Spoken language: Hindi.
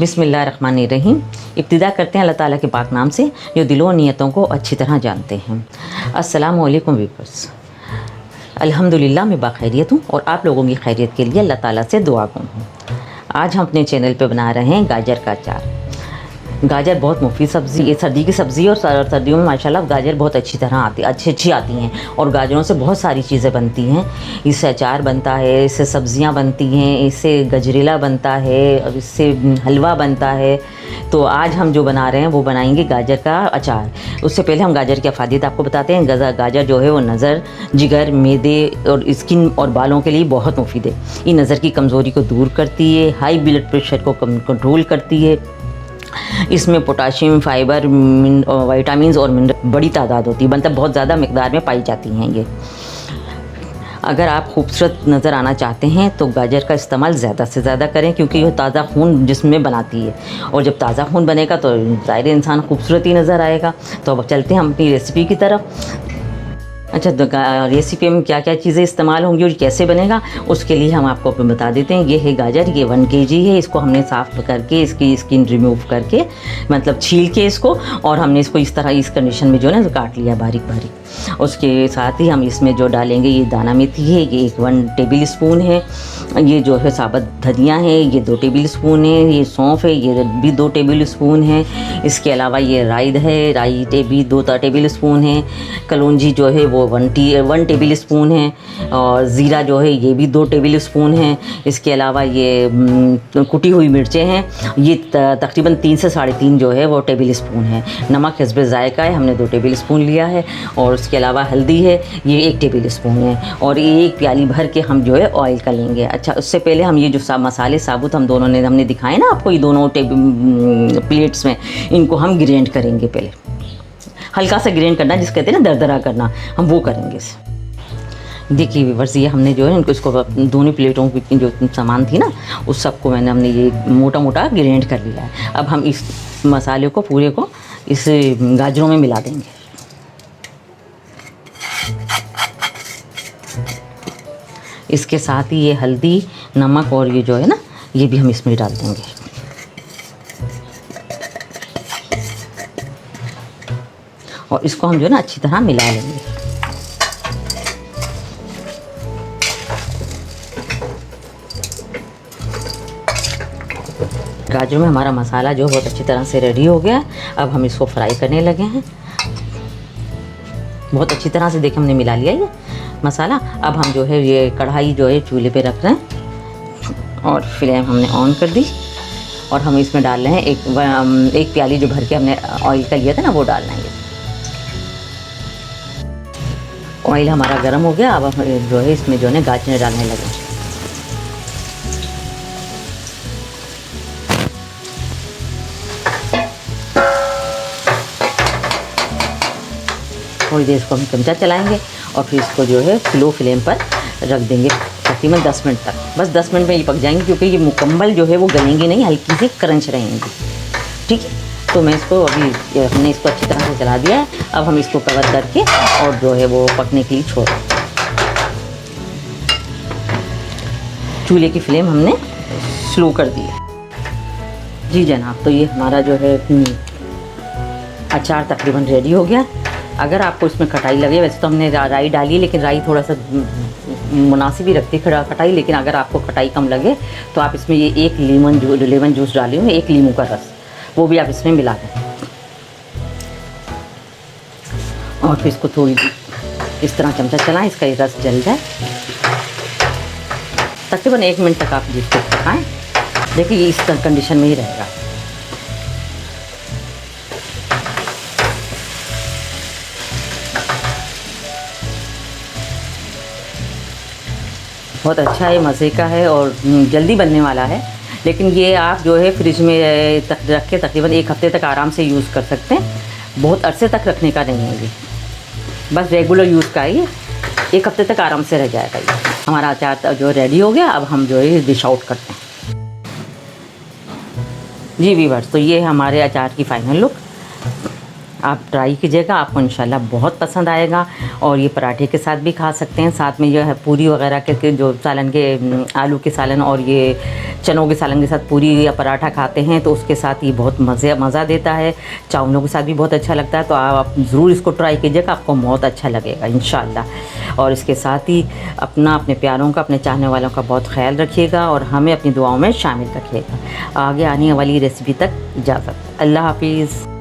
बिस्मिल्लाहिर्रहमानिर्रहीम। इब्तिदा करते हैं अल्लाह ताला के पाक नाम से जो दिलों नियतों को अच्छी तरह जानते हैं। अस्सलामु अलैकुम व्यूअर्स। अल्हम्दुलिल्लाह मैं बाखैरियत हूँ और आप लोगों की खैरियत के लिए अल्लाह ताला से दुआ हूँ। आज हम अपने चैनल पे बना रहे हैं गाजर का अचार। गाजर बहुत मुफीद सब्ज़ी, ये सर्दी की सब्ज़ी और सर्दियों में माशाल्लाह गाजर बहुत अच्छी तरह अच्छी आती हैं और गाजरों से बहुत सारी चीज़ें बनती हैं। इससे अचार बनता है, इससे सब्ज़ियां बनती हैं, इससे गजरेला बनता है और इससे हलवा बनता है। तो आज हम जो बना रहे हैं वो बनाएंगे गाजर का अचार। उससे पहले हम गाजर की अफादियत आपको बताते हैं। गाजर जो है वो नज़र, जिगर, मैदे और स्किन और बालों के लिए बहुत मुफीद है। ये नज़र की कमज़ोरी को दूर करती है, हाई ब्लड प्रेशर को कंट्रोल करती है। इसमें पोटाशियम, फाइबर, विटामिन्स और मिनरल बड़ी तादाद होती है, मतलब बहुत ज़्यादा मिकदार में पाई जाती हैं ये। अगर आप खूबसूरत नज़र आना चाहते हैं तो गाजर का इस्तेमाल ज़्यादा से ज़्यादा करें, क्योंकि ये ताज़ा खून जिस्म में बनाती है और जब ताज़ा खून बनेगा तो ज़ाहिर इंसान खूबसूरत ही नज़र आएगा। तो अब चलते हैं हम अपनी रेसिपी की तरफ। अच्छा, रेसिपी में क्या क्या चीज़ें इस्तेमाल होंगी और कैसे बनेगा उसके लिए हम आपको बता देते हैं। ये है गाजर, ये 1 kg है। इसको हमने साफ़ करके इसकी स्किन रिमूव करके, मतलब छील के इसको, और हमने इसको इस तरह इस कंडीशन में जो है ना काट लिया बारीक बारीक। उसके साथ ही हम इसमें जो डालेंगे, ये दाना मेथी है, ये 1 टेबल स्पून है। ये जो है साबुत धनिया है, ये 2 टेबल स्पून है। ये सौंफ है, ये भी 2 टेबल स्पून है। इसके अलावा ये राई है, राई भी 2 टेबल स्पून है। कलौंजी जो है वो 1 टेबल स्पून है और ज़ीरा जो है ये भी 2 टेबल स्पून है। इसके अलावा ये कुटी हुई मिर्चें हैं, ये तकरीबन 3 से 3.5 जो है वो टेबल स्पून है। नमक हिस्ब ज़ायक़ा है, हमने 2 टेबल स्पून लिया है। और उसके अलावा हल्दी है, ये 1 टेबल स्पून है। और ये 1 प्याली भर के हम जो है ऑयल का लेंगे। अच्छा, उससे पहले हम ये जो मसाले साबुत हम दोनों ने हमने दिखाए ना आपको, ये दोनों प्लेट्स में, इनको हम ग्राइंड करेंगे। पहले हल्का सा ग्राइंड करना, जिस कहते हैं ना दरदरा करना, हम वो करेंगे इसे। देखिए व्यूअर्स, ये हमने जो है इनको इसको दोनों प्लेटों की जो सामान थी ना उस सबको हमने ये मोटा मोटा ग्राइंड कर लिया है। अब हम इस मसाले को पूरे को इस गाजरों में मिला देंगे। इसके साथ ही ये हल्दी, नमक और ये जो है ना ये भी हम इसमें डाल देंगे। और इसको हम जो है ना अच्छी तरह मिला लेंगे। गाजर में हमारा मसाला जो बहुत अच्छी तरह से रेडी हो गया। अब हम इसको फ्राई करने लगे हैं। बहुत अच्छी तरह से देखिए हमने मिला लिया ये मसाला। अब हम जो है ये कढ़ाई जो है चूल्हे पे रख रहे हैं और फ्लेम हमने ऑन कर दी और हम इसमें डाल रहे हैं एक प्याली जो भर के हमने ऑयल का लिया था ना वो डालना है। ऑयल हमारा गर्म हो गया। अब हम जो है इसमें जो है गाजर डालने लगे। थोड़ी देर इसको हम चमचा चलाएंगे और फिर इसको जो है स्लो फ्लेम पर रख देंगे तकरीबन 10 मिनट तक। बस 10 मिनट में ये पक जाएंगे, क्योंकि ये मुकम्मल जो है वो गलेंगे नहीं, हल्की सी क्रंच रहेंगी। ठीक है, तो मैं इसको अभी हमने इसको अच्छी तरह से चला दिया है। अब हम इसको कवर करके और जो है वो पकने के लिए छोड़ दें। चूल्हे की फ्लेम हमने स्लो कर दी है। जी जनाब, तो ये हमारा जो है अचार तकरीबन रेडी हो गया। अगर आपको इसमें खटाई लगे, वैसे तो हमने राई डाली है, लेकिन राई थोड़ा सा मुनासिब ही रखती है खटाई, लेकिन अगर आपको खटाई कम लगे तो आप इसमें ये 1 लेमन जूस डाली हूँ, 1 नींबू का रस, वो भी आप इसमें मिला दें। और फिर इसको थोड़ी इस तरह चमचा चलाएं, इसका ये रस जल जाए। तकरीबन 1 मिनट तक आप जिसको पकाएं। देखिए ये इस कंडीशन में ही रहेगा। बहुत अच्छा है, मज़े का है और जल्दी बनने वाला है। लेकिन ये आप जो है फ्रिज में रख के तकरीबन 1 हफ़्ते तक आराम से यूज़ कर सकते हैं। बहुत अरसे तक rखने का नहीं है ये, बस रेगुलर यूज़ का ही 1 हफ़्ते तक आराम से रह जाएगा ये। हमारा अचार जो रेडी हो गया। अब हम जो है डिश आउट करते हैं। जी व्यूअर्स, तो ये हमारे अचार की फ़ाइनल लुक। आप ट्राई कीजिएगा, आपको इंशाल्लाह बहुत पसंद आएगा। और ये पराठे के साथ भी खा सकते हैं, साथ में जो है पूरी वगैरह के जो सालन के आलू के सालन और ये चनों के सालन के साथ पूरी या पराठा खाते हैं तो उसके साथ ये बहुत मज़ा देता है। चावलों के साथ भी बहुत अच्छा लगता है। तो आप ज़रूर इसको ट्राई कीजिएगा, आपको बहुत अच्छा लगेगा इंशाल्लाह। और इसके साथ ही अपने प्यारों का, अपने चाहने वालों का बहुत ख्याल रखिएगा और हमें अपनी दुआओं में शामिल रखिएगा। आगे आने वाली रेसिपी तक इजाज़त। अल्लाह हाफिज़।